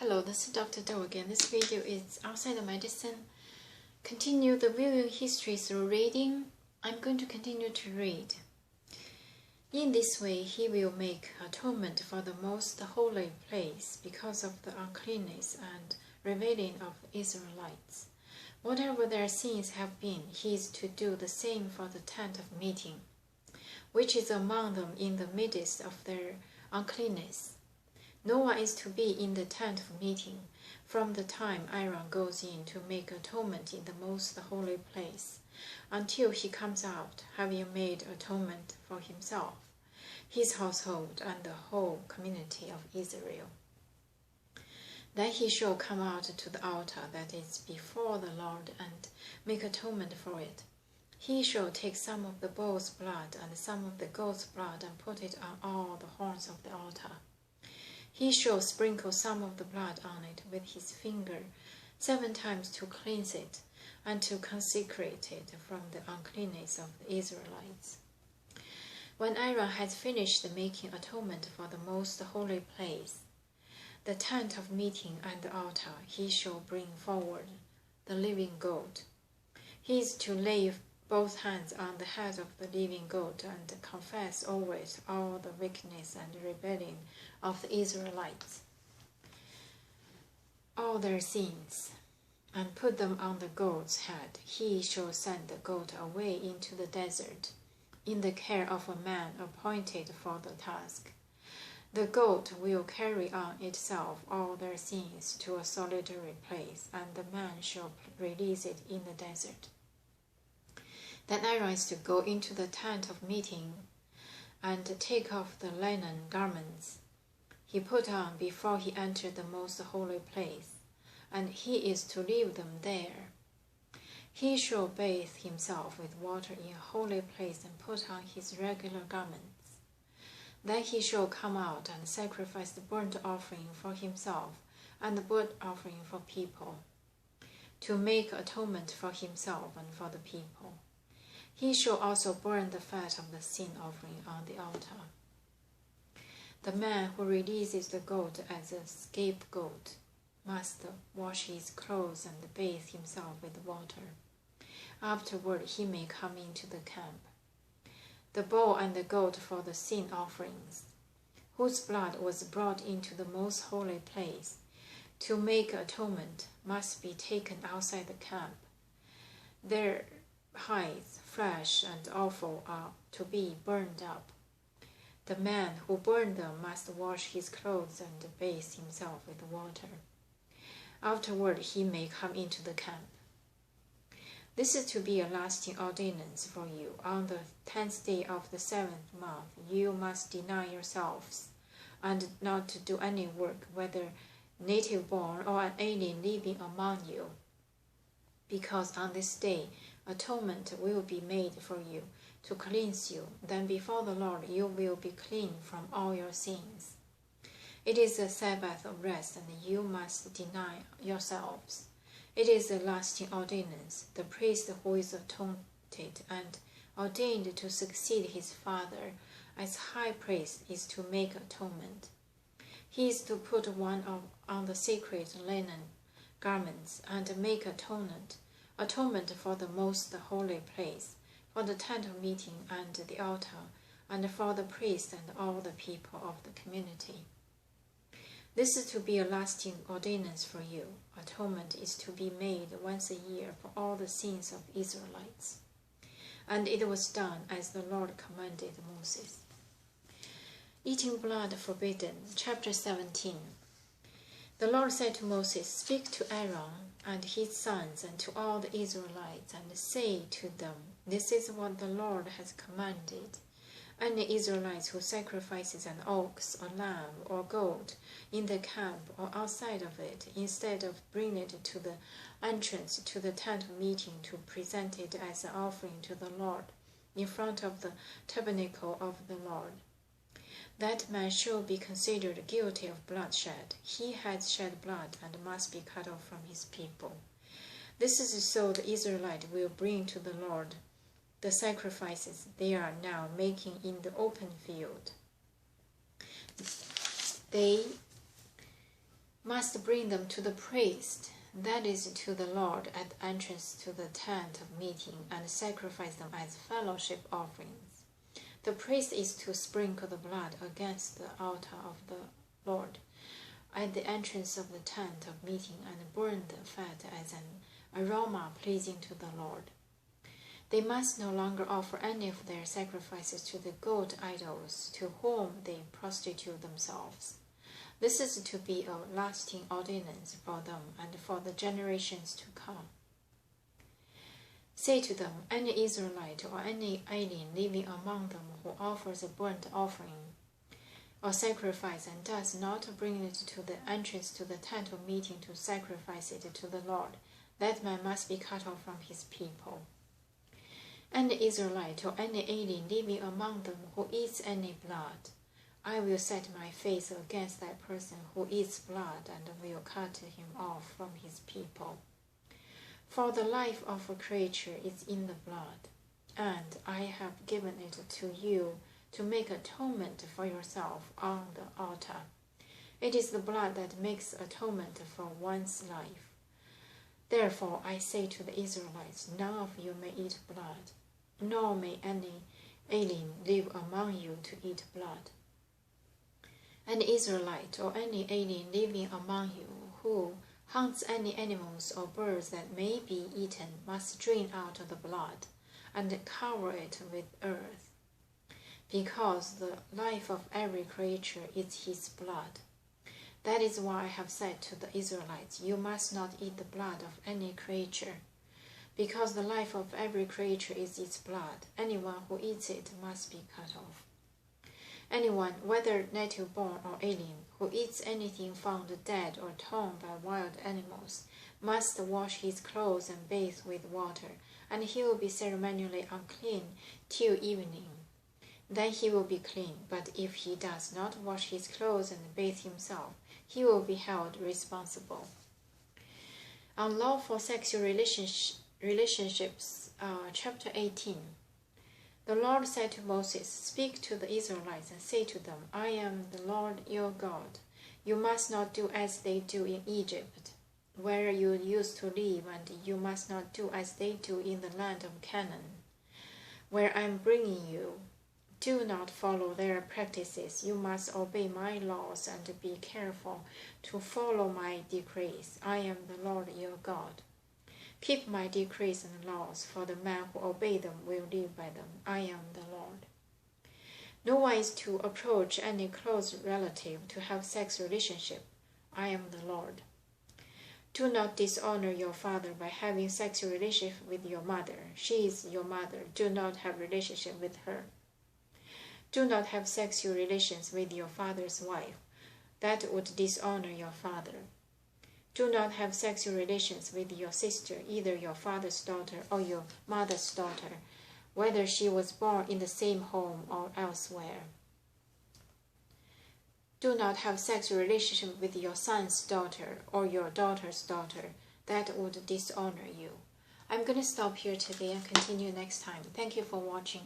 Hello, this is Dr. Do again. This video is outside of medicine. Continue the viewing history through reading. I'm going to continue to read. In this way, he will make atonement for the most holy place because of the uncleanness and rebellion of the Israelites. Whatever their sins have been, he is to do the same for the tent of meeting, which is among them in the midst of their uncleanness. No one is to be in the tent of meeting from the time Aaron goes in to make atonement in the most holy place, until he comes out, having made atonement for himself, his household, and the whole community of Israel. Then he shall come out to the altar that is before the Lord and make atonement for it. He shall take some of the bull's blood and some of the goat's blood and put it on all the horns of the altar. He shall sprinkle some of the blood on it with his finger 7 times to cleanse it and to consecrate it from the uncleanness of the Israelites. When Aaron has finished making atonement for the most holy place, the tent of meeting and the altar, he shall bring forward the living goat. He is to lay both hands on the head of the living goat and confess over it all the wickedness and rebellion of the Israelites, all their sins, and put them on the goat's head. He shall send the goat away into the desert, in the care of a man appointed for the task. The goat will carry on itself all their sins to a solitary place, and the man shall release it in the desert. Then Aaron is to go into the tent of meeting and take off the linen garments he put on before he entered the most holy place, and he is to leave them there. He shall bathe himself with water in a holy place and put on his regular garments. Then he shall come out and sacrifice the burnt offering for himself and the burnt offering for people, to make atonement for himself and for the people. He shall also burn the fat of the sin offering on the altar. The man who releases the goat as a scapegoat must wash his clothes and bathe himself with water. Afterward he may come into the camp. The bull and the goat for the sin offerings, whose blood was brought into the most holy place to make atonement, must be taken outside the camp. Their hides, fresh and awful, are to be burned up. The man who burned them must wash his clothes and bathe himself with water. Afterward he may come into the camp. This is to be a lasting ordinance for you. On the 10th day of the 7th month you must deny yourselves, and not to do any work, whether native born or an alien living among you, because on this day atonement will be made for you to cleanse you. Then before the Lord you will be clean from all your sins. It is a Sabbath of rest, and you must deny yourselves. It is a lasting ordinance. The priest who is atonement and ordained to succeed his father as high priest is to make atonement. He is to put one on the sacred linen garments and make atonement for the most holy place, for the tent of meeting and the altar, and for the priest and all the people of the community. This is to be a lasting ordinance for you. Atonement is to be made once a year for all the sins of Israelites. And it was done as the Lord commanded Moses. Eating blood forbidden. Chapter 17. The Lord said to Moses, "Speak to Aaron and his sons and to all the Israelites, and say to them, this is what the Lord has commanded. Any Israelite who sacrifices an ox or lamb or goat in the camp or outside of it, instead of bringing it to the entrance to the tent of meeting to present it as an offering to the Lord in front of the tabernacle of the Lord, that man shall be considered guilty of bloodshed. He has shed blood and must be cut off from his people. This is so the Israelite will bring to the Lord the sacrifices they are now making in the open field. They must bring them to the priest, that is, to the Lord, at the entrance to the tent of meeting, and sacrifice them as fellowship offerings. The priest is to sprinkle the blood against the altar of the Lord at the entrance of the tent of meeting, and burn the fat as an aroma pleasing to the Lord. They must no longer offer any of their sacrifices to the goat idols to whom they prostitute themselves. This is to be a lasting ordinance for them and for the generations to come. Say to them, any Israelite or any alien living among them who offers a burnt offering or sacrifice and does not bring it to the entrance to the tent of meeting to sacrifice it to the Lord, that man must be cut off from his people. Any Israelite or any alien living among them who eats any blood, I will set my face against that person who eats blood and will cut him off from his people. For the life of a creature is in the blood, and I have given it to you to make atonement for yourself on the altar. It is the blood that makes atonement for one's life. Therefore I say to the Israelites, none of you may eat blood, nor may any alien live among you to eat blood. An Israelite or any alien living among you who hunts any animals or birds that may be eaten must drain out the blood and cover it with earth, because the life of every creature is his blood. That is why I have said to the Israelites, you must not eat the blood of any creature, because the life of every creature is its blood. Anyone who eats it must be cut off. Anyone, whether native born or alien, who eats anything found dead or torn by wild animals, must wash his clothes and bathe with water, and he will be ceremonially unclean till evening. Then he will be clean, but if he does not wash his clothes and bathe himself, he will be held responsible. Unlawful sexual relationships, chapter 18. The Lord said to Moses, speak to the Israelites and say to them, I am the Lord your God. You must not do as they do in Egypt, where you used to live, and you must not do as they do in the land of Canaan, where I am bringing you. Do not follow their practices. You must obey my laws and be careful to follow my decrees. I am the Lord your God. Keep my decrees and laws, for the man who obeys them will live by them. I am the Lord. No one is to approach any close relative to have sex relationship. I am the Lord. Do not dishonor your father by having sexual relationship with your mother. She is your mother. Do not have relationship with her. Do not have sexual relations with your father's wife. That would dishonor your father. Do not have sexual relations with your sister, either your father's daughter or your mother's daughter, whether she was born in the same home or elsewhere. Do not have sexual relationship with your son's daughter or your daughter's daughter. That would dishonor you. I'm going to stop here today and continue next time. Thank you for watching.